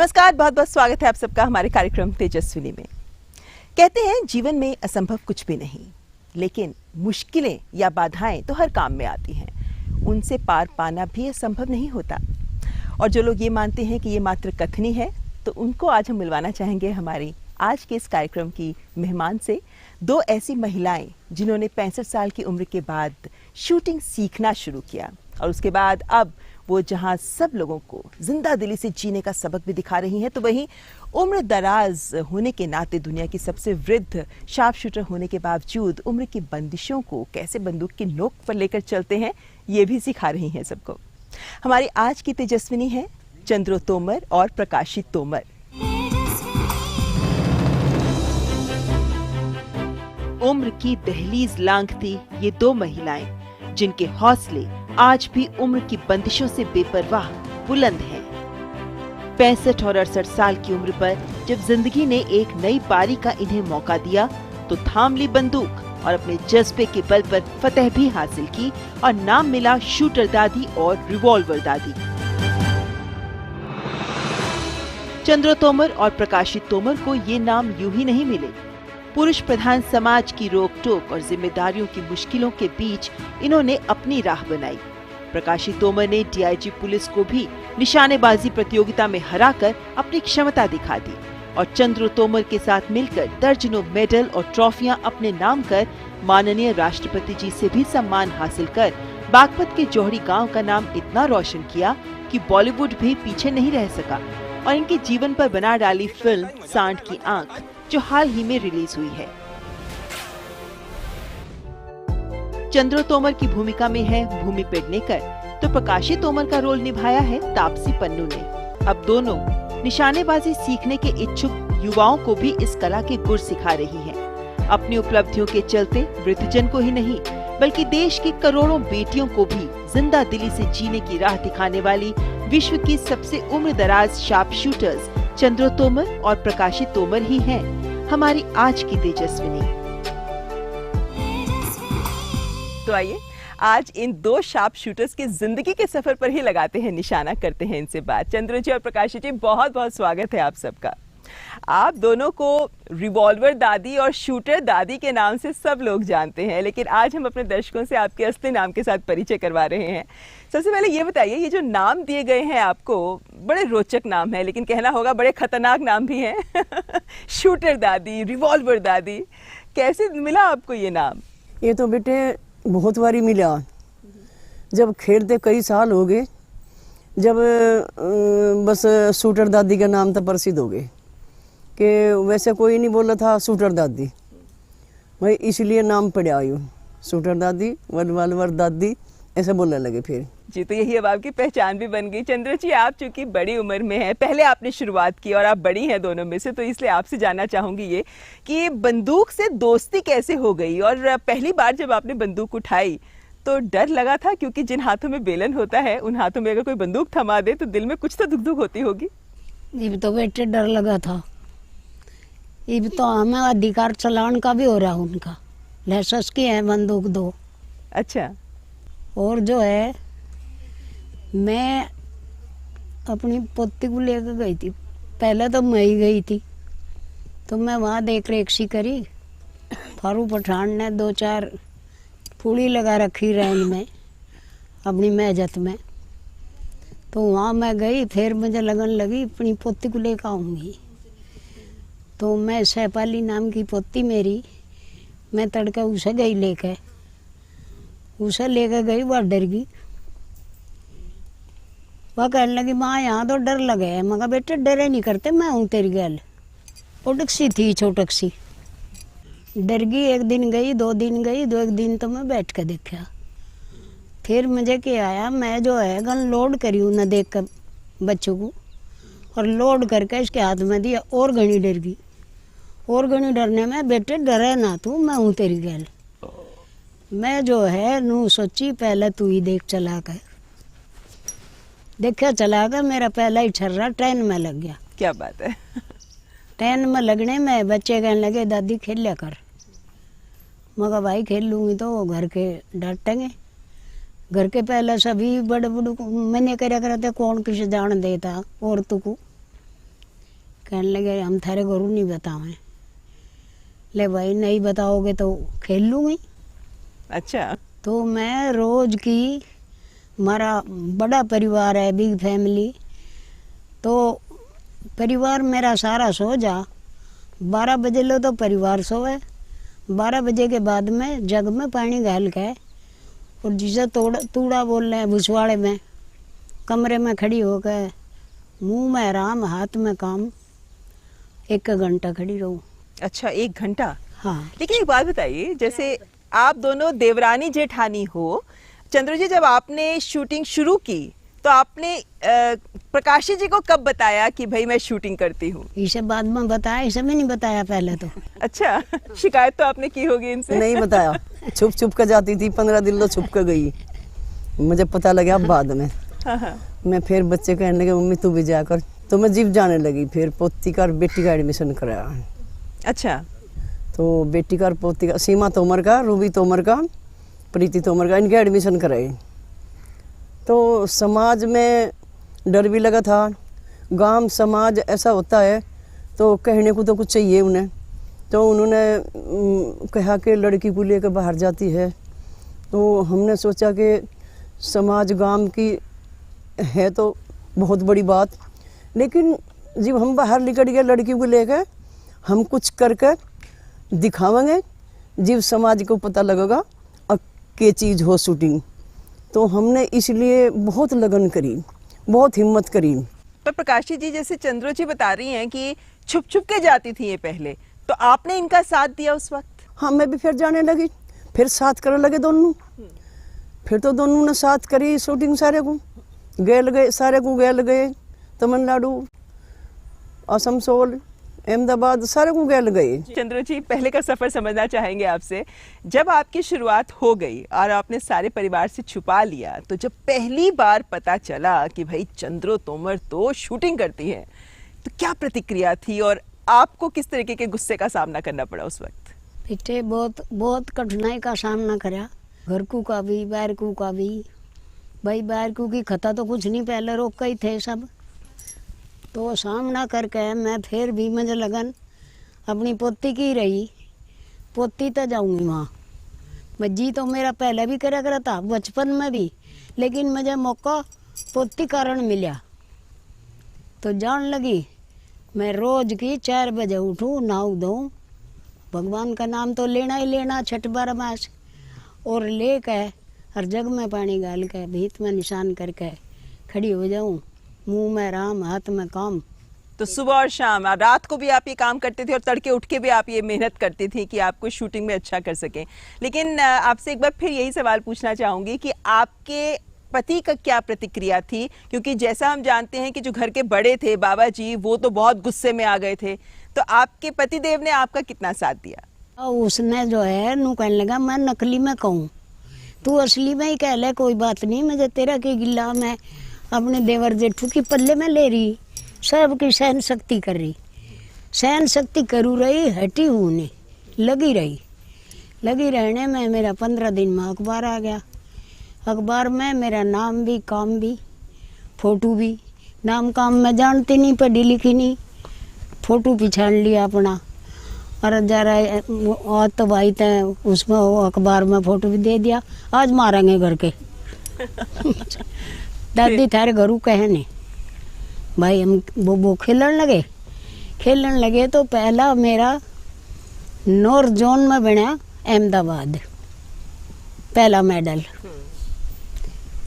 नमस्कार, बहुत बहुत स्वागत है आप सबका हमारे कार्यक्रम तेजस्विनी में। कहते हैं जीवन में असंभव कुछ भी नहीं, लेकिन मुश्किलें या बाधाएं तो हर काम में आती हैं। उनसे पार पाना भी असंभव नहीं होता। और जो लोग ये मानते हैं कि ये मात्र कथनी है, तो उनको आज हम मिलवाना चाहेंगे हमारी आज के इस कार्यक्रम की मेहमान से। दो ऐसी महिलाएं जिन्होंने 65 साल की उम्र के बाद शूटिंग सीखना शुरू किया और उसके बाद अब वो जहां सब लोगों को जिंदा दिली से जीने का सबक भी दिखा रही हैं, तो वहीं उम्र दराज होने के नाते दुनिया की सबसे वृद्ध शार्प शूटर होने के बावजूद उम्र की बंदिशों को कैसे बंदूक की नोक पर लेकर चलते हैं, ये भी सिखा रही हैं सबको। हमारी आज की तेजस्विनी है चंद्रो तोमर और प्रकाशी तोमर। उम्र की दहलीज लांघती ये दो महिलाएं जिनके हौसले आज भी उम्र की बंदिशों से बेपरवाह बुलंद हैं। 65 और 68 साल की उम्र पर जब जिंदगी ने एक नई पारी का इन्हें मौका दिया, तो थाम ली बंदूक और अपने जज्बे के बल पर फतह भी हासिल की और नाम मिला शूटर दादी और रिवॉल्वर दादी। चंद्रो तोमर और प्रकाशी तोमर को ये नाम यूं ही नहीं मिले। पुरुष प्रधान समाज की रोक टोक और जिम्मेदारियों की मुश्किलों के बीच इन्होंने अपनी राह बनाई। प्रकाशी तोमर ने डीआईजी पुलिस को भी निशानेबाजी प्रतियोगिता में हराकर अपनी क्षमता दिखा दी और चंद्रो तोमर के साथ मिलकर दर्जनों मेडल और ट्रॉफियां अपने नाम कर माननीय राष्ट्रपति जी से भी सम्मान हासिल कर बागपत के जौहरी गांव का नाम इतना रोशन किया कि बॉलीवुड भी पीछे नहीं रह सका और इनके जीवन पर बना डाली फिल्म सांड की आंख, जो हाल ही में रिलीज हुई है। चंद्रो तोमर की भूमिका में है भूमि पेडनेकर, तो प्रकाशी तोमर का रोल निभाया है तापसी पन्नू ने। अब दोनों निशानेबाजी सीखने के इच्छुक युवाओं को भी इस कला के गुर सिखा रही हैं। अपनी उपलब्धियों के चलते वृद्धजन को ही नहीं, बल्कि देश की करोड़ों बेटियों को भी जिंदा दिली से जीने की राह दिखाने वाली विश्व की सबसे उम्रदराज शार्प शूटर्स चंद्रो तोमर और प्रकाशी तोमर ही हैं हमारी आज की तेजस्विनी। तो आइए आज इन दो शार्प शूटर्स के जिंदगी के सफर पर ही लगाते हैं निशाना, करते हैं इनसे बात। चंद्रो जी और प्रकाशी जी, बहुत बहुत स्वागत है आप सबका। आप दोनों को रिवॉल्वर दादी और शूटर दादी के नाम से सब लोग जानते हैं, लेकिन आज हम अपने दर्शकों से आपके असली नाम के साथ परिचय करवा रहे हैं। सबसे पहले ये बताइए, ये जो नाम दिए गए हैं आपको, बड़े रोचक नाम है, लेकिन कहना होगा बड़े खतरनाक नाम भी हैं। शूटर दादी, रिवॉल्वर दादी, कैसे मिला आपको ये नाम? ये तो बेटे बहुत बारी मिला। जब खेलते कई साल हो गए, जब बस शूटर दादी का नाम तो प्रसिद्ध हो गए कि वैसे कोई नहीं बोला था शूटर दादी, भाई इसलिए नाम पड़ा आयु शूटर दादी, रिवॉल्वर दादी ऐसे बोलने लगे फिर जी। तो यही अब आपकी पहचान भी बन गई। चंद्र जी, आप चूंकि बड़ी उम्र में हैं, पहले आपने शुरुआत की और आप बड़ी हैं दोनों में से, तो इसलिए आपसे जानना चाहूंगी ये कि बंदूक से दोस्ती कैसे हो गई और पहली बार जब आपने बंदूक उठाई तो डर लगा था? क्योंकि जिन हाथों में बेलन होता है उन हाथों में अगर कोई बंदूक थमा दे तो दिल में कुछ तो दुख होती होगी। ये तो बेटे डर लगा था। ये तो हमें अधिकार चलान का भी हो रहा है, उनका लाइसेंस की है बंदूक दो। अच्छा। और जो है मैं अपनी पोती को लेकर गई थी, पहले तो मैं ही गई थी, तो मैं वहाँ देख रेख सी करी। फारूक पठान ने 2-4 फूली लगा रखी रेंज में अपनी मेजत में, तो वहाँ मैं गई। फिर मुझे लगन लगी अपनी पोती को लेकर आऊँगी, तो मैं सैपाली नाम की पोती मेरी, मैं तड़के उसे गई लेकर, उसे लेकर गई। वह डर गई, वह कहने लगी माँ यहाँ तो डर लगे है। मैं कहा बेटे डरे नहीं करते, मैं हूँ तेरी गल। उटक सी थी, छोटक सी, डर गई। 1 दिन गई, 2 दिन गई, 2 दिन तो मैं बैठ कर देखा। फिर मुझे क्या आया, मैं जो है गन लोड करी उन्हें देख कर बच्चों को, और लोड करके इसके हाथ में दिया और घनी डर गई। और घनी डरने में बेटे डरे ना तू, मैं हूँ तेरी गल। मैं जो है नू सोची पहले तू ही देख चला कर। देखा चला कर, मेरा पहला ही छर्रा ट्रेन में लग गया। क्या बात है। ट्रेन में लगने में बच्चे कहने लगे दादी खेल लिया कर। मगर भाई खेल लूँगी तो घर के डांटेंगे। घर के पहले सभी बड़े बड़े मैंने क्या करते, कौन किसे जान देता औरतों को, कहने लगे हम थारे गुरु नहीं बतावें। ले भाई नहीं बताओगे तो खेल लूँगी। अच्छा। तो मैं रोज की, हमारा बड़ा परिवार है, बिग फैमिली, तो परिवार मेरा सारा सो जा, 12 बजे लो तो परिवार सोए, 12 बजे के बाद में जग में पानी घाल के, और जिसे तूड़ा बोल रहे हैं भुसवाड़े में, कमरे में खड़ी होकर मुंह में आराम हाथ में काम, 1 घंटा खड़ी रहूं। अच्छा, 1 घंटा। हाँ। लेकिन एक बात बताइए, जैसे आप दोनों देवरानी जेठानी हो, चंद्रू जी जब आपने शूटिंग शुरू की तो आपने प्रकाशी जी को कब बताया कि भाई मैं शूटिंग करती हूँ? इसे बाद में बताया, इसे भी नहीं बताया पहले तो। अच्छा, शिकायत तो आपने की होगी इनसे? नहीं बताया, छुप छुप कर जाती थी, 15 दिन तो छुप कर गई, मुझे पता लगा बाद में। हाँ। मैं फिर बच्चे कहने लगे मम्मी तू भी जाकर, तो मैं जीप जाने लगी। फिर पोती का और बेटी का एडमिशन कराया। अच्छा। तो बेटी का और पोती का, सीमा तोमर का, रूबी तोमर का, प्रीति तोमर का, इनके एडमिशन कराए। तो समाज में डर भी लगा था, गांव समाज ऐसा होता है तो कहने को तो कुछ चाहिए उन्हें। तो उन्होंने कहा कि लड़की को लेकर बाहर जाती है, तो हमने सोचा कि समाज गांव की है तो बहुत बड़ी बात, लेकिन जब हम बाहर निकल गए लड़की को लेकर, हम कुछ करके दिखावेंगे, जब समाज को पता लगेगा और क्या चीज़ हो शूटिंग। तो हमने इसलिए बहुत लगन करी, बहुत हिम्मत करी। पर प्रकाशी जी, जैसे चंद्रू जी बता रही हैं कि छुप छुप के जाती थी ये पहले, तो आपने इनका साथ दिया उस वक्त? हाँ, मैं भी फिर जाने लगी, फिर साथ करने लगे दोनों। फिर तो दोनों ने साथ करी शूटिंग, सारे को गेल गए, तमिलनाडु, आसनसोल, अहमदाबाद, सारे को गेल गए। चंद्रू जी, पहले का सफर समझना चाहेंगे आपसे। जब आपकी शुरुआत हो गई और आपने सारे परिवार से छुपा लिया, तो जब पहली बार पता चला कि भाई चंद्रू तोमर तो शूटिंग करती है, तो क्या प्रतिक्रिया थी और आपको किस तरीके के गुस्से का सामना करना पड़ा उस वक्त? बेटे बहुत कठिनाई का सामना करा, घर को का भी, बाहर को का भी। भाई बाहर को की खता तो कुछ नहीं, पहले रोक के ही थे सब। तो सामना करके मैं फिर भी मुझे लगन अपनी पोती की रही, पोती तो जाऊंगी वहाँ। मैं जी तो मेरा पहले भी करा था, बचपन में भी, लेकिन मुझे मौका पोती कारण मिला तो जान लगी। मैं रोज की 4 बजे उठूँ, नहाऊँ धोऊँ, भगवान का नाम तो लेना ही लेना, छठ 12 मास, और ले के हर जग में पानी डाल के भीत में निशान करके खड़ी हो जाऊँ, मुंह में राम हाथ में काम। तो सुबह और शाम, रात को भी आप ये काम करते थे और तड़के उठ के भी आप ये मेहनत करती थी कि आपको शूटिंग में अच्छा कर सकें। लेकिन आपसे एक बार फिर यही सवाल पूछना चाहूंगी कि आपके पति का क्या प्रतिक्रिया थी, क्योंकि जैसा हम जानते हैं कि जो घर के बड़े थे बाबा जी, वो तो बहुत गुस्से में आ गए थे, तो आपके पति देव ने आपका कितना साथ दिया? उसने जो है नू कहने लगा मैं नकली में कहूँ, तू असली में ही कह ले, कोई बात नहीं, मुझे तेरा के गिला, मैं अपने देवर जेठू की पल्ले में ले रही, सबकी सहन शक्ति कर रही, सहन शक्ति करू रही, हटी हूँ नहीं, लगी रहने में मेरा 15 दिन में अखबार आ गया। अखबार में मेरा नाम भी, काम भी, फोटो भी। नाम काम मैं जानती नहीं, पढ़ी लिखी नहीं, फोटो पिछाड़ लिया अपना, और जरा और तो भाई थे उसमें, वो अखबार में फोटो भी दे दिया, आज मारेंगे घर के। दादी थारे घरू कहे नहीं भाई, हम वो खेलन लगे तो पहला मेरा नॉर्थ जोन में बना अहमदाबाद, पहला मेडल।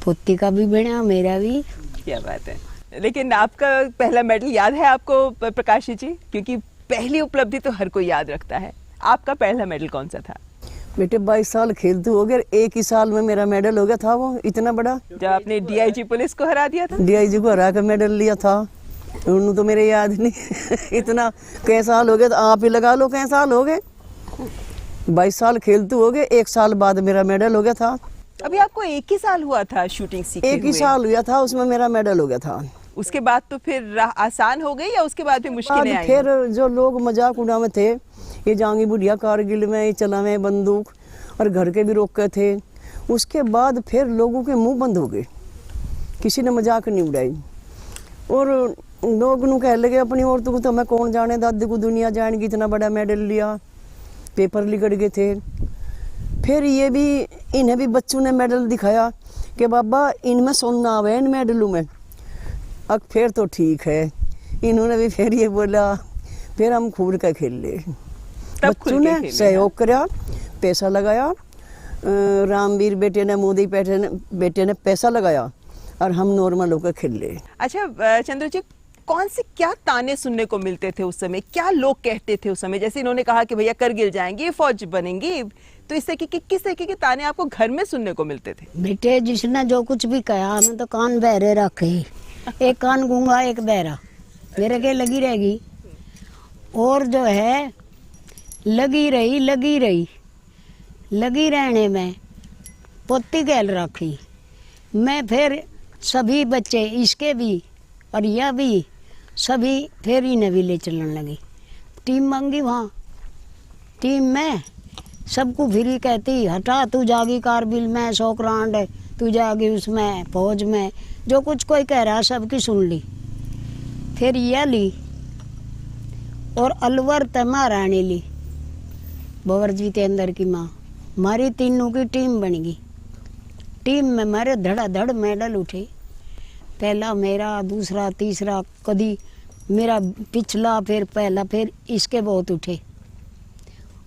पोती का भी बना, मेरा भी। क्या बात है। लेकिन आपका पहला मेडल याद है आपको प्रकाशी जी? क्योंकि पहली उपलब्धि तो हर कोई याद रखता है। आपका पहला मेडल कौन सा था? बेटे 22 साल खेलते हो गए, एक ही साल में मेरा मेडल हो गया था, वो इतना बड़ा, जब आपने डीआईजी पुलिस को हरा दिया था। डीआईजी को हरा कर मेडल लिया था, उन्होंने तो मेरे याद नहीं। इतना कई साल हो गए, तो आप ही लगा लो कई साल हो गए। 22 साल खेलते हो गए, 1 साल बाद मेरा मेडल हो गया था। अभी आपको 1 ही साल हुआ था शूटिंग सीखते हुए? 1 ही साल हुआ था, उसमें मेरा मेडल हो गया था। उसके बाद तो फिर आसान हो गई या उसके बाद भी मुश्किलें आई? फिर जो लोग मजाक उड़ावे थे, ये जांगी बुढ़िया कारगिल में चलावे बंदूक, और घर के भी रोके थे। उसके बाद फिर लोगों के मुंह बंद हो गए, किसी ने मजाक नहीं उड़ाई। और लोग नू कह लगे अपनी औरतों को तो मैं कौन जाने, दादी को दुनिया जानेगी, इतना बड़ा मेडल लिया, पेपर लिकड़ गए थे। फिर ये भी इन्हें भी बच्चों ने मेडल दिखाया कि बाबा इनमें सोना आवे इन मेडलों में। अब फिर तो ठीक है, इन्होंने भी फिर ये बोला, फिर हम खूब का खेल ले। बच्चों ने सहयोग करा, पैसा लगाया, रामवीर बेटे ने, मोदी बेटे ने पैसा लगाया और हम नॉर्मल होकर खेल ले। अच्छा चंद्र जी, कौन से क्या ताने सुनने को मिलते थे उस समय, क्या लोग कहते थे उस समय? जैसे इन्होंने कहा कि भैया करगिल जाएंगे, फौज बनेंगी, तो इस तरह की किस तरीके के ताने आपको घर में सुनने को मिलते थे? बेटे जिसने जो कुछ भी कहा हमें तो कान बहरे रखे, एक कान गूंगा एक बहरा, मेरे के लगी रहेगी। और जो है लगी रहने में पोती गैल रखी मैं। फिर सभी बच्चे इसके भी और यह भी सभी फिर इन्हें भी ले चलने लगी। टीम मांगी वहाँ, टीम में सबको फिर ही कहती हटा तू जागी कारगिल में, शोकरांड तू जागी उसमें फौज में, जो कुछ कोई कह रहा सबकी सुन ली। फिर यह ली और अलवर महारानी ली, बवरजी के अंदर की माँ। हमारी तीनों की टीम बन गई। टीम में हमारे धड़ाधड़ मेडल उठे, पहला मेरा, दूसरा, तीसरा, कभी मेरा पिछला, फिर पहला, फिर इसके बहुत उठे।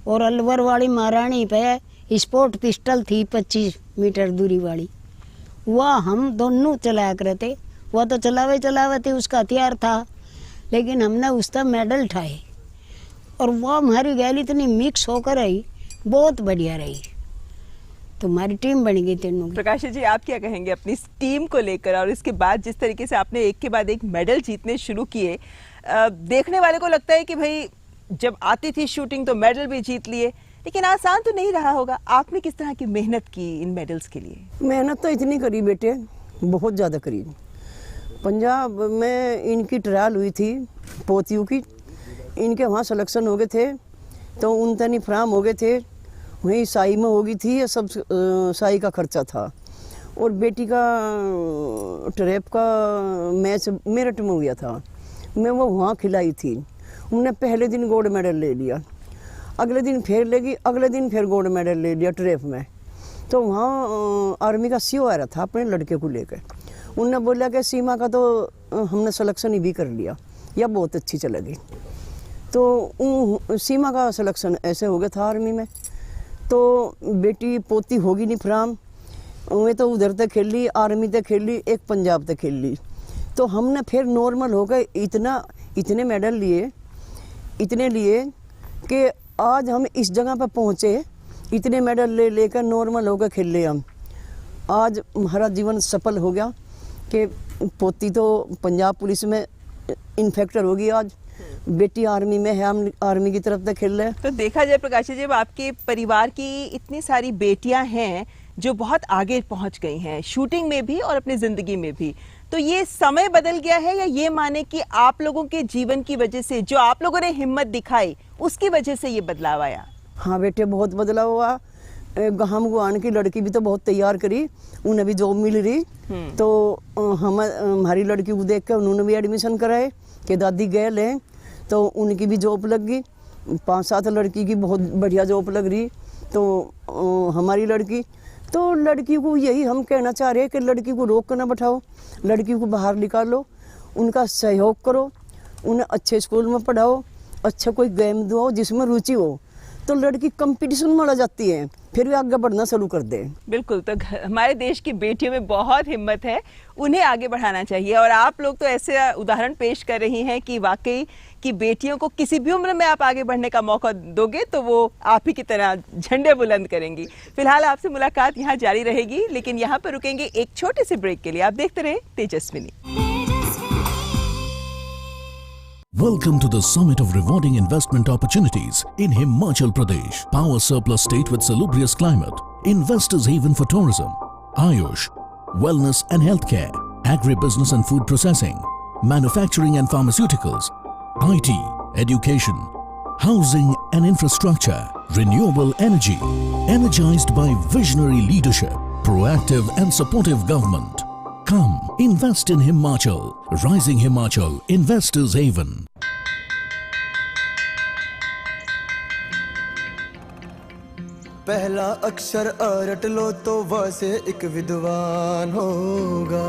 और अलवर वाली महारानी पे स्पोर्ट पिस्टल थी 25 मीटर दूरी वाली, वह हम दोनों चलाया करते। वह तो चलावे थे, उसका हथियार था, लेकिन हमने उसका मेडल उठाए। और वह हमारी गैली इतनी मिक्स होकर रही, बहुत बढ़िया रही, तो हमारी टीम बन गई तीनों की। प्रकाश जी, आप क्या कहेंगे अपनी इस टीम को लेकर, और इसके बाद जिस तरीके से आपने एक के बाद एक मेडल जीतने शुरू किए, देखने वाले को लगता है कि भाई जब आती थी शूटिंग तो मेडल भी जीत लिए, लेकिन आसान तो नहीं रहा होगा। आपने किस तरह की मेहनत की इन मेडल्स के लिए? मेहनत तो इतनी करी बेटे, बहुत ज़्यादा करी। पंजाब में इनकी ट्रायल हुई थी पोतियों की, इनके वहाँ सिलेक्शन हो गए थे, तो उन तनी फ्राम हो गए थे, वहीं साई में हो गई थी। ये सब साई का खर्चा था। और बेटी का ट्रैप का मैच मेरठ में हुआ था, मैं वो वहाँ खिलाई थी। उन्होंने पहले दिन गोल्ड मेडल ले लिया, अगले दिन फिर लेगी, अगले दिन फिर गोल्ड मेडल ले लिया ट्रैप में। तो वहाँ आर्मी का सीओ आ रहा था अपने लड़के को लेकर, उनने बोला कि सीमा का तो हमने सिलेक्शन ही भी कर लिया, या बहुत अच्छी चलेगी। तो सीमा का सिलेक्शन ऐसे हो गया था आर्मी में। तो बेटी पोती होगी नहीं फ्राम, उन्हें तो उधर तक खेल ली, आर्मी तक खेल ली, एक पंजाब तक खेल ली। तो हमने फिर नॉर्मल हो गए, इतने मेडल लिए, इतने लिए कि आज हम इस जगह पर पहुँचे, इतने मेडल ले लेकर नॉर्मल होकर खेल ले हम। आज हमारा जीवन सफल हो गया कि पोती तो पंजाब पुलिस में इंस्पेक्टर होगी, आज बेटी आर्मी में है, हम आर्मी की तरफ से खेल रहे हैं। तो देखा जाए प्रकाश जी, जब आपके परिवार की इतनी सारी बेटियां हैं जो बहुत आगे पहुंच गई हैं शूटिंग में भी और अपनी जिंदगी में भी, तो ये समय बदल गया है, या ये माने कि आप लोगों के जीवन की वजह से, जो आप लोगों ने हिम्मत दिखाई, उसकी वजह से ये बदलाव आया? हाँ बेटे, बहुत बदलाव हुआ। हम गुआन की लड़की भी तो बहुत तैयार करी, उन्हें भी जॉब मिल रही। तो हमारी लड़की को देख कर उन्होंने भी एडमिशन कराए कि दादी गए ले, तो उनकी भी जॉब लग गई। 5-7 लड़की की बहुत बढ़िया जॉब लग रही। तो हमारी लड़की, तो लड़की को यही हम कहना चाह रहे हैं कि लड़की को रोक कर ना बैठाओ, लड़की को बाहर निकालो, उनका सहयोग करो, उन्हें अच्छे स्कूल में पढ़ाओ, अच्छा कोई गेम दो जिसमें रुचि हो, तो लड़की कंपटीशन में आ जाती है, फिर भी आगे बढ़ना शुरू कर दे। बिल्कुल, तो हमारे देश की बेटियों में बहुत हिम्मत है, उन्हें आगे बढ़ाना चाहिए। और आप लोग तो ऐसे उदाहरण पेश कर रही हैं कि वाकई कि बेटियों को किसी भी उम्र में आप आगे बढ़ने का मौका दोगे तो वो आप ही की तरह झंडे बुलंद करेंगी। फिलहाल आपसे मुलाकात यहाँ जारी रहेगी, लेकिन यहाँ पर रुकेंगे एक छोटे से ब्रेक के लिए। आप देखते रहे Tejaswini. Welcome to the summit of rewarding investment opportunities in Himachal Pradesh, power surplus state with salubrious climate, investors haven for tourism, Ayush, wellness and healthcare, agribusiness and food processing, manufacturing and pharmaceuticals, IT, education, housing and infrastructure, renewable energy, energized by visionary leadership, proactive and supportive government. Come, invest in Himachal. Rising Himachal, Investors Haven. पहला अक्षर रट लो तो वह से एक विद्वान होगा,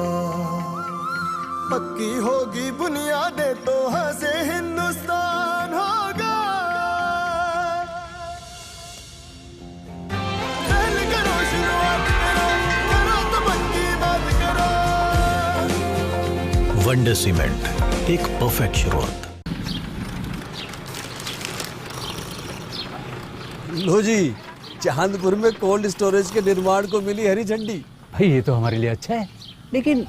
पक्की होगी बुनियादें तो हाँ से हिंदुस्तान होगा। पहले करो शुरुआत करो तो पक्की बात करो। वंडर सीमेंट, एक परफेक्ट शुरुआत। लो जी, चांदपुर में कोल्ड स्टोरेज के निर्माण को मिली हरी झंडी। भाई ये तो हमारे लिए अच्छा है, लेकिन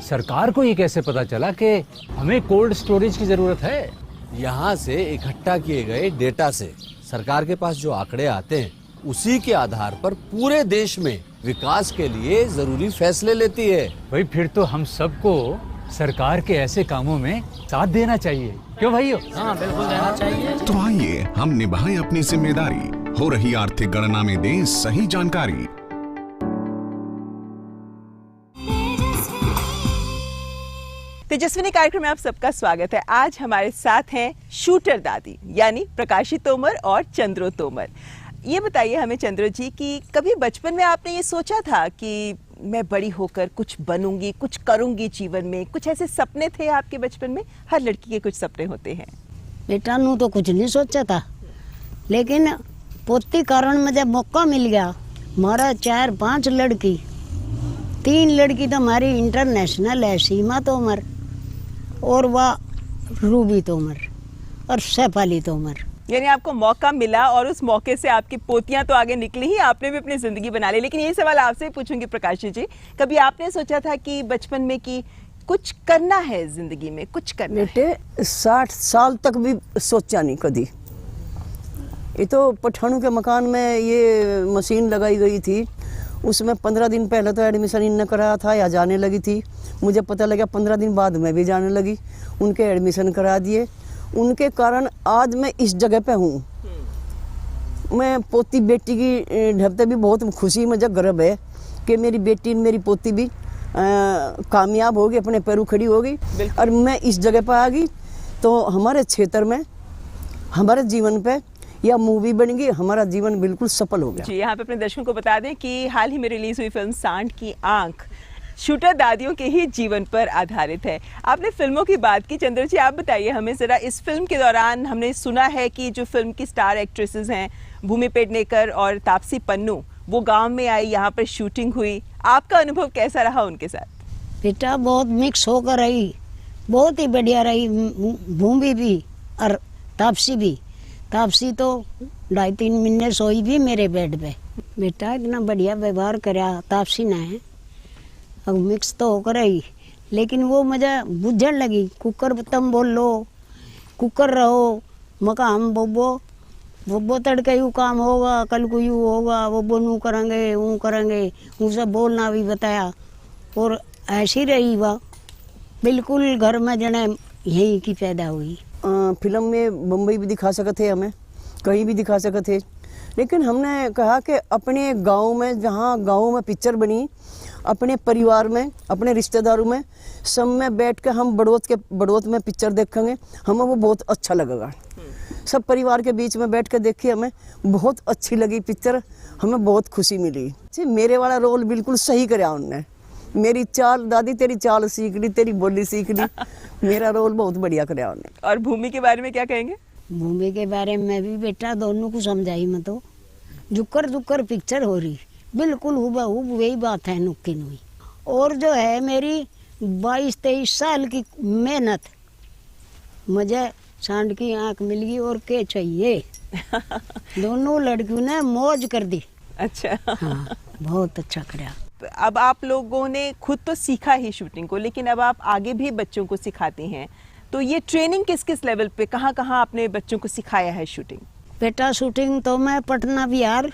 सरकार को ये कैसे पता चला कि हमें कोल्ड स्टोरेज की जरूरत है? यहाँ से इकट्ठा किए गए डेटा से सरकार के पास जो आंकड़े आते हैं उसी के आधार पर पूरे देश में विकास के लिए जरूरी फैसले लेती है। भाई फिर तो हम सबको सरकार के ऐसे कामों में साथ देना चाहिए, क्यों भाइयों? हाँ बिल्कुल देना चाहिए। तो आइए हम निभाएं अपनी जिम्मेदारी, हो रही आर्थिक गणना में दें सही जानकारी। तेजस्विनी कार्यक्रम में आप सबका स्वागत है। आज हमारे साथ हैं शूटर दादी यानी प्रकाशी तोमर और चंद्रो तोमर। ये बताइए हमें चंद्रो जी कि कभी बचपन में आपने ये सोचा था कि मैं बड़ी होकर कुछ बनूंगी, कुछ करूंगी जीवन में? कुछ ऐसे सपने थे आपके बचपन में? हर लड़की के कुछ सपने होते हैं। बेटा नू तो कुछ नहीं सोचा था, लेकिन पोती कारण मुझे मौका मिल गया। हमारा 4-5 लड़की, 3 लड़की तो हमारी इंटरनेशनल है, सीमा तोमर और वह रूबी तोमर और सैफाली तोमर। यानी आपको मौका मिला और उस मौके से आपकी पोतियां तो आगे निकली ही, आपने भी अपनी जिंदगी बना ली। लेकिन यही सवाल आपसे ही पूछूंगी प्रकाशी जी, कभी आपने सोचा था कि बचपन में कि कुछ करना है जिंदगी में, कुछ करना है? बेटे 60 साल तक भी सोचा नहीं कभी। ये तो पठानों के मकान में ये मशीन लगाई गई थी, उसमें 15 दिन पहले तो एडमिशन इनने कराया था या जाने लगी थी। मुझे पता लगा 15 दिन बाद मैं भी जाने लगी, उनके एडमिशन करा दिए। उनके कारण आज मैं इस जगह पे हूँ। मैं पोती बेटी की ढबते भी बहुत खुशी, मुझे गर्व है कि मेरी बेटी मेरी पोती भी कामयाब होगी, अपने पैरों खड़ी होगी और मैं इस जगह पर आ गई। तो हमारे क्षेत्र में, हमारे जीवन पे या मूवी बन गई, हमारा जीवन बिल्कुल सफल हो गया। जी, यहाँ पे अपने दर्शकों को बता दें कि हाल ही में रिलीज हुई फिल्म सांड की आंख शूटर दादियों के ही जीवन पर आधारित है। आपने फिल्मों की बात की, चंद्र जी आप बताइए हमें जरा, इस फिल्म के दौरान हमने सुना है कि जो फिल्म की स्टार एक्ट्रेसेस हैं भूमि पेडनेकर और तापसी पन्नू, वो गांव में आई, यहाँ पर शूटिंग हुई। आपका अनुभव कैसा रहा उनके साथ? बेटा बहुत मिक्स होकर रही, बहुत ही बढ़िया रही। भूमि भी और तापसी भी। तापसी तो 2.5-3 महीने सोई भी मेरे बेड पे। बेटा इतना बढ़िया व्यवहार करा तापसी ने, अब मिक्स तो होकर रही, लेकिन वो मुझे बुझन लगी। कुकर तुम बोल लो, कुकर रहो, मका हम बोबो तड़के यू काम होगा, कल को यू होगा, वो नू करेंगे, वो करेंगे, वो सब बोलना भी बताया। और ऐसी रही वह, बिल्कुल घर में जने यहीं की पैदा हुई। फिल्म में बम्बई भी दिखा सकते थे, हमें कहीं भी दिखा सकते थे, लेकिन हमने कहा कि अपने गांव में, जहाँ गांव में पिक्चर बनी, अपने परिवार में, अपने रिश्तेदारों में, सब में बैठ के हम बड़ौत में पिक्चर देखेंगे, हमें वो बहुत अच्छा लगेगा। सब परिवार के बीच में बैठ के देखी, हमें बहुत अच्छी लगी पिक्चर, हमें बहुत खुशी मिली। मेरे वाला रोल बिल्कुल सही कराया उनने। मेरी चाल, दादी तेरी चाल सीख ली, तेरी बोली सीख ली। मेरा रोल बहुत बढ़िया कराया उन्होंने। और भूमि के बारे में क्या कहेंगे? भूमि के बारे में भी बेटा दोनों को समझाई मैं तो, जुकर पिक्चर हो रही, बिल्कुल हुबहू वही बात है, नुक्की नुई। और जो है मेरी 22-23 साल की मेहनत, मुझे सांड की आंख मिल गई और क्या चाहिए। दोनों लड़कियों ने मौज कर दी। अच्छा। हाँ, बहुत अच्छा कराया। अब आप लोगों ने खुद तो सीखा ही शूटिंग को, लेकिन अब आप आगे भी बच्चों को सिखाती हैं, तो ये ट्रेनिंग किस किस लेवल पे, कहाँ कहाँ आपने बच्चों को सिखाया है शूटिंग? बेटा शूटिंग तो मैं पटना बिहार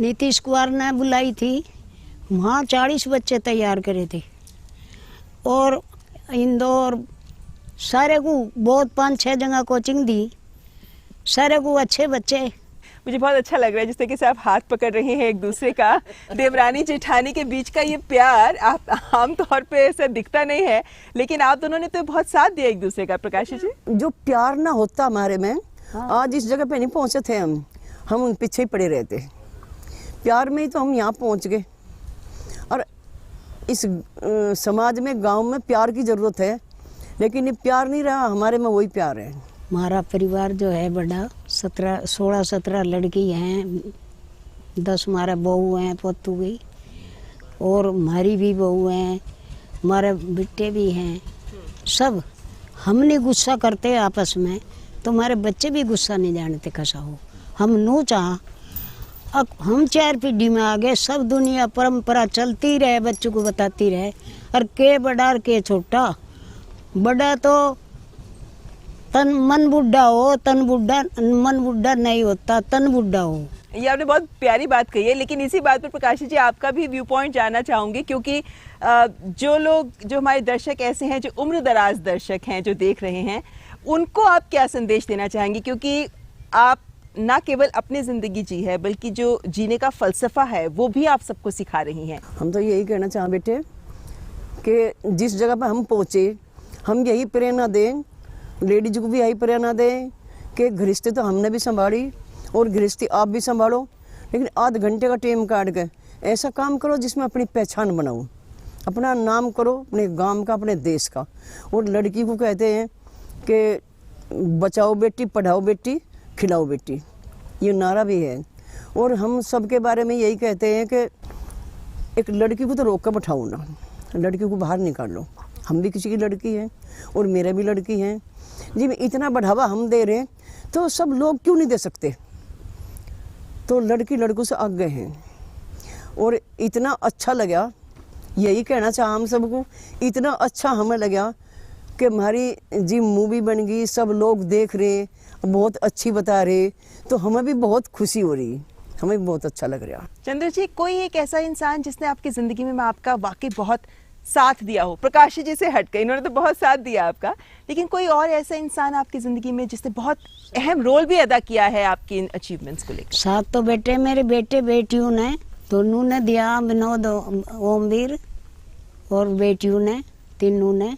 नीतीश कुमार ने बुलाई थी, वहाँ 40 बच्चे तैयार करे थे। और इंदौर सारे को बहुत 5-6 जगह कोचिंग दी, सारे को अच्छे बच्चे। मुझे बहुत अच्छा लग रहा है जिस तरीके से आप हाथ पकड़ रहे हैं एक दूसरे का। देवरानी जेठानी के बीच का ये प्यार आप आमतौर पे ऐसा दिखता नहीं है, लेकिन आप दोनों ने तो बहुत साथ दिया एक दूसरे का। प्रकाशी जी, जो प्यार ना होता हमारे में, आज इस जगह पे नहीं पहुंचे थे हम पीछे ही पड़े रहते। प्यार में ही तो हम यहाँ पहुंच गए। और इस समाज में, गांव में प्यार की ज़रूरत है, लेकिन ये प्यार नहीं रहा, हमारे में वही प्यार है। हमारा परिवार जो है बड़ा, 16-17 लड़की हैं, 10 हमारा बहू हैं, पोतू गई, और हमारी भी बहू हैं, हमारे बेटे भी हैं। सब हमने गुस्सा करते हैं आपस में, तो हमारे बच्चे भी गुस्सा नहीं जानते कैसा हो। हम नो चाह, अब हम 4 पीढ़ी में आ गए, सब दुनिया परंपरा चलती रहे, बच्चों को बताती रहे। और के बड़ा और के छोटा, बड़ा तो तन मन बुढ़ा हो, तन बुढ़ा मन बुढ़ा नहीं होता, तन बुढ़ा हो। ये आपने बहुत प्यारी बात कही है, लेकिन इसी बात पर प्रकाशी जी आपका भी व्यू पॉइंट जानना चाहूँगी, क्योंकि जो लोग, जो हमारे दर्शक ऐसे हैं जो उम्र दराज दर्शक हैं जो देख रहे हैं, उनको आप क्या संदेश देना चाहेंगे? क्योंकि आप ना केवल अपनी ज़िंदगी जी है, बल्कि जो जीने का फ़लसफ़ा है वो भी आप सबको सिखा रही हैं। हम तो यही कहना चाहें बेटे कि जिस जगह पर हम पहुँचे, हम यही प्रेरणा दें, लेडीज को भी यही प्रेरणा दें कि गृहस्थी तो हमने भी संभाली और गृहस्थी आप भी संभालो, लेकिन आध घंटे का टाइम काट के ऐसा काम करो जिसमें अपनी पहचान बनाओ, अपना नाम करो, अपने गांव का, अपने देश का। और लड़की को कहते हैं कि बचाओ बेटी, पढ़ाओ बेटी, खिलाओ बेटी, ये नारा भी है। और हम सबके बारे में यही कहते हैं कि एक लड़की को तो रोक कर बैठाओ ना, लड़की को बाहर निकालो। हम भी किसी की लड़की हैं और मेरे भी लड़की हैं जी। इतना बढ़ावा हम दे रहे हैं तो सब लोग क्यों नहीं दे सकते? तो लड़की लड़कों से आगे हैं और इतना अच्छा लगा, यही कहना चाहा हम सबको, इतना अच्छा हमें लगा कि हमारी जी मूवी बन गई, सब लोग देख रहे, बहुत अच्छी बता रहे, तो हमें भी बहुत खुशी हो रही, हमें भी बहुत अच्छा लग रहा। चंद्र जी, कोई एक ऐसा इंसान जिसने आपकी ज़िंदगी में आपका वाकई बहुत साथ दिया हो? प्रकाश जी से हट के इन्होंने तो बहुत साथ दिया आपका, लेकिन कोई और ऐसा इंसान आपकी ज़िंदगी में जिसने बहुत अहम रोल भी अदा किया है आपकी इन अचीवमेंट्स को लेकर? साथ तो बेटे, मेरे बेटे बेटियों ने, दोनों ने दिया, विनोद ओमवीर और बेटियों ने, तीनों ने।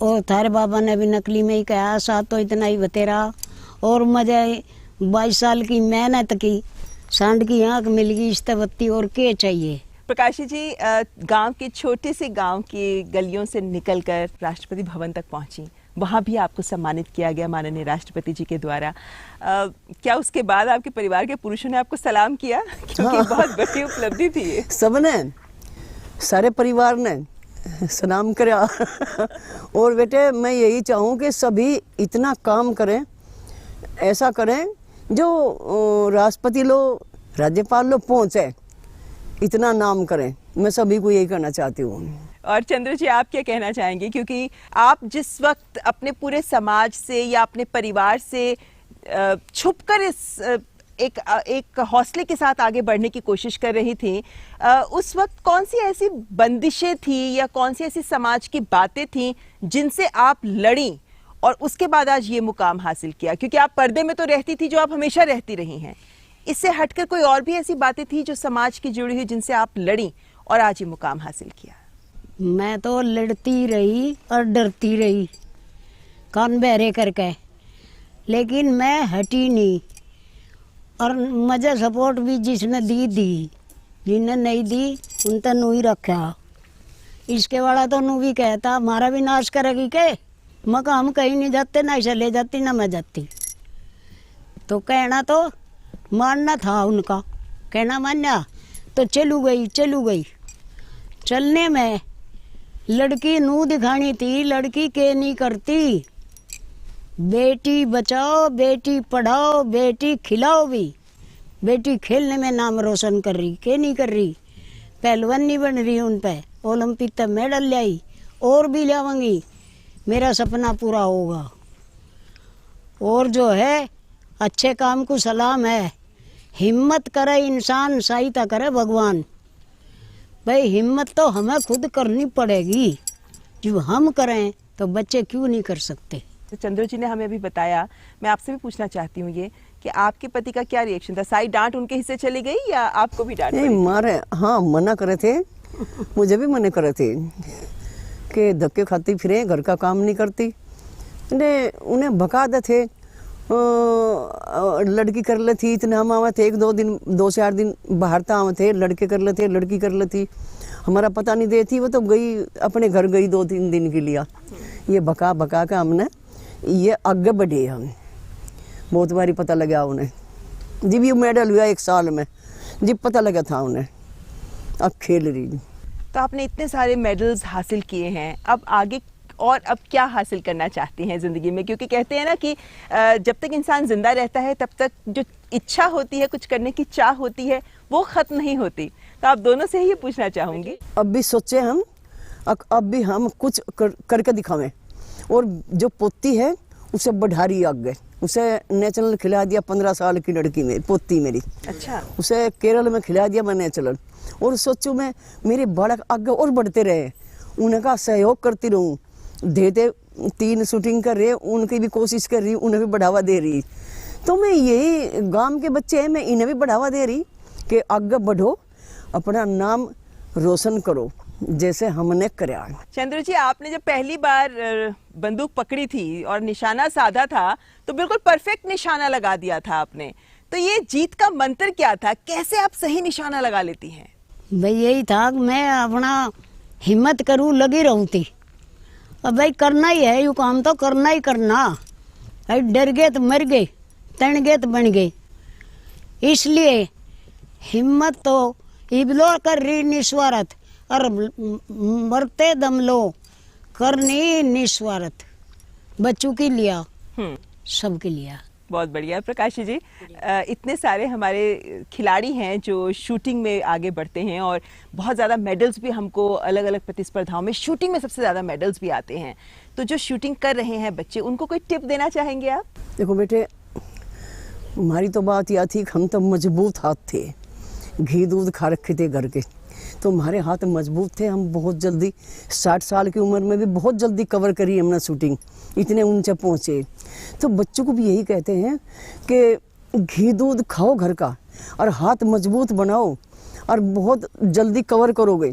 और थारे बाबा ने भी नकली में ही कहा, साथ तो इतना ही बतेरा। और मुझे 22 साल की मेहनत की, सांड की आँख मिल गई, इस्तेवत्ती और क्या चाहिए। प्रकाशी जी, गांव के छोटे से गांव की गलियों से निकलकर राष्ट्रपति भवन तक पहुंची, वहां भी आपको सम्मानित किया गया माननीय राष्ट्रपति जी के द्वारा। क्या उसके बाद आपके परिवार के पुरुषों ने आपको सलाम किया? क्योंकि बहुत बड़ी उपलब्धि थी ये। सबने, सारे परिवार ने सलाम करा। और बेटे मैं यही चाहूँ कि सभी इतना काम करें, ऐसा करें जो राष्ट्रपति लोग, राज्यपाल लोग पहुँचे, इतना नाम करें। मैं सभी को यही करना चाहती हूँ। और चंद्र जी, आप क्या कहना चाहेंगे? क्योंकि आप जिस वक्त अपने पूरे समाज से या अपने परिवार से छुपकर इस एक हौसले के साथ आगे बढ़ने की कोशिश कर रही थी, उस वक्त कौन सी ऐसी बंदिशें थी या कौन सी ऐसी समाज की बातें थी जिनसे आप लड़ी और उसके बाद आज ये मुकाम हासिल किया? क्योंकि आप पर्दे में तो रहती थी, जो आप हमेशा रहती रही हैं, इससे हटकर कोई और भी ऐसी बातें थी जो समाज की जुड़ी हुई, जिनसे आप लड़ी और आज ये मुकाम हासिल किया? मैं तो लड़ती रही और डरती रही, कान बहरे करके, लेकिन मैं हटी नहीं। और मुझे सपोर्ट भी जिसने दी, जिन्हें नहीं दी उन तो नू ही रखा। इसके वाला तो नू भी कहता हमारा भी नाश करेगी के, मका हम कहीं नहीं जाते, ना ऐसा ले जाती ना मैं जाती। तो कहना तो मानना था उनका, कहना मान्या तो चलू गई। चलने में लड़की नू दिखानी थी, लड़की के नहीं करती। बेटी बचाओ, बेटी पढ़ाओ, बेटी खिलाओ भी। बेटी खेलने में नाम रोशन कर रही, के नहीं कर रही, पहलवान नहीं बन रही, उन पे ओलंपिक तक मेडल लाई और भी लाऊंगी, मेरा सपना पूरा होगा। और जो है अच्छे काम को सलाम है, हिम्मत करे इंसान, सहायता करे भगवान। भाई हिम्मत तो हमें खुद करनी पड़ेगी, जब हम करें तो बच्चे क्यों नहीं कर सकते। तो चंद्र जी ने हमें अभी बताया, मैं आपसे भी पूछना चाहती हूँ ये कि आपके पति का क्या रिएक्शन था? सारी डांट उनके हिस्से चली गई या आपको भी डांट नहीं पड़ी? मारे, हाँ मना करे थे, मुझे भी मना करे थे कि धक्के खाती फिरे, घर का काम नहीं करती। उन्हें भगा दे थे, लड़की कर लेती, इतने हम आवे थे, 2-4 दिन बाहर था आवे थे, लड़के कर लेते, लड़की कर लेती, हमारा पता नहीं देती। वो तो गई अपने घर गई 2-3 दिन के लिए। ये भगा भगा के हमने ये आगे बढ़े, हम बहुत बारी पता लगा उन्हें, जब ये मेडल हुआ 1 साल में, जब पता लगा था उन्हें अब खेल रही। तो आपने इतने सारे मेडल्स हासिल किए हैं, अब आगे और अब क्या हासिल करना चाहती हैं ज़िंदगी में? क्योंकि कहते हैं ना कि जब तक इंसान जिंदा रहता है तब तक जो इच्छा होती है, कुछ करने की चाह होती है, वो ख़त्म नहीं होती। तो आप दोनों से ही ये पूछना चाहूँगी। अब भी सोचे हम, अब भी हम कुछ करके दिखावें। और जो पोती है उसे बढ़ा रही आगे, उसे नेशनल खिला दिया 15 साल की लड़की में, पोती मेरी। अच्छा। उसे केरल में खिला दिया मैं नेशनल। और सोचूं मैं मेरे बालक आगे और बढ़ते रहे, उनका सहयोग करती रहूं, देते 3 शूटिंग कर रहे, उनकी भी कोशिश कर रही, उन्हें भी बढ़ावा दे रही। तो मैं यही गांव के बच्चे हैं, मैं इन्हें भी बढ़ावा दे रही कि आगे बढ़ो, अपना नाम रोशन करो जैसे हमने कराया। चंद्र जी, आपने जब पहली बार बंदूक पकड़ी थी और निशाना साधा था तो बिल्कुल परफेक्ट निशाना लगा दिया था आपने। तो ये जीत का मंत्र क्या था? कैसे आप सही निशाना लगा लेती हैं? भाई यही था कि मैं अपना हिम्मत करूँ, लगी रहूँ थी। अब भाई करना ही है, यू काम तो करना ही करना। भाई डर गए तो मर गए, तन गए तो बन गए। इसलिए हिम्मत तो इबलो कर रही निस्वार्थ, और मरते दम लो करनी निस्वार्थ। बच्चों के लिया, सबके लिया। बहुत बढ़िया प्रकाश जी। इतने सारे हमारे खिलाड़ी हैं जो शूटिंग में आगे बढ़ते हैं और बहुत ज़्यादा मेडल्स भी हमको अलग अलग प्रतिस्पर्धाओं में, शूटिंग में सबसे ज़्यादा मेडल्स भी आते हैं। तो जो शूटिंग कर रहे हैं बच्चे, उनको कोई टिप देना चाहेंगे आप? देखो बेटे, हमारी तो बात यह थी कि हम तो मजबूत हाथ थे, घी दूध खा रखे थे घर के, तो हमारे हाथ मजबूत थे। हम बहुत जल्दी 60 साल की उम्र में भी बहुत जल्दी कवर करी हमने शूटिंग, इतने ऊंचे पहुँचे। तो बच्चों को भी यही कहते हैं कि घी दूध खाओ घर का और हाथ मजबूत बनाओ और बहुत जल्दी कवर करोगे।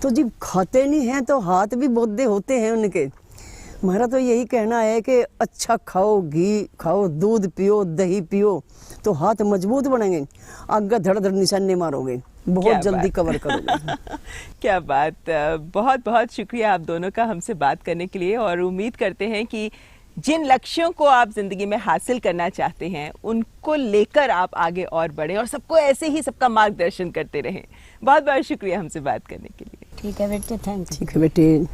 तो जब खाते नहीं हैं तो हाथ भी बोधे होते हैं उनके। हमारा तो यही कहना है कि अच्छा खाओ, घी खाओ, दूध पियो, दही पियो, तो हाथ मजबूत बनेंगे, आगे धड़ धड़ निशाने मारोगे, बहुत जल्दी कवर करोगे। क्या बात। बहुत बहुत शुक्रिया आप दोनों का हमसे बात करने के लिए, और उम्मीद करते हैं कि जिन लक्ष्यों को आप जिंदगी में हासिल करना चाहते हैं उनको लेकर आप आगे और बढ़े और सबको ऐसे ही सबका मार्गदर्शन करते रहें। बहुत बहुत शुक्रिया हमसे बात करने के लिए। ठीक है बेटे, थैंक यू। ठीक है बेटे,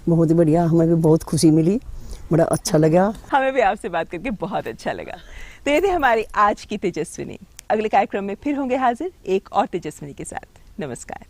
बहुत बढ़िया, हमें भी बहुत खुशी मिली, बड़ा अच्छा लगा। हमें भी आपसे बात करके बहुत अच्छा लगा। तो ये थे हमारी आज की तेजस्विनी। अगले कार्यक्रम में फिर होंगे हाजिर एक और तेजस्विनी के साथ। नमस्कार।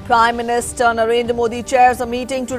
Prime Minister Narendra Modi chairs a meeting to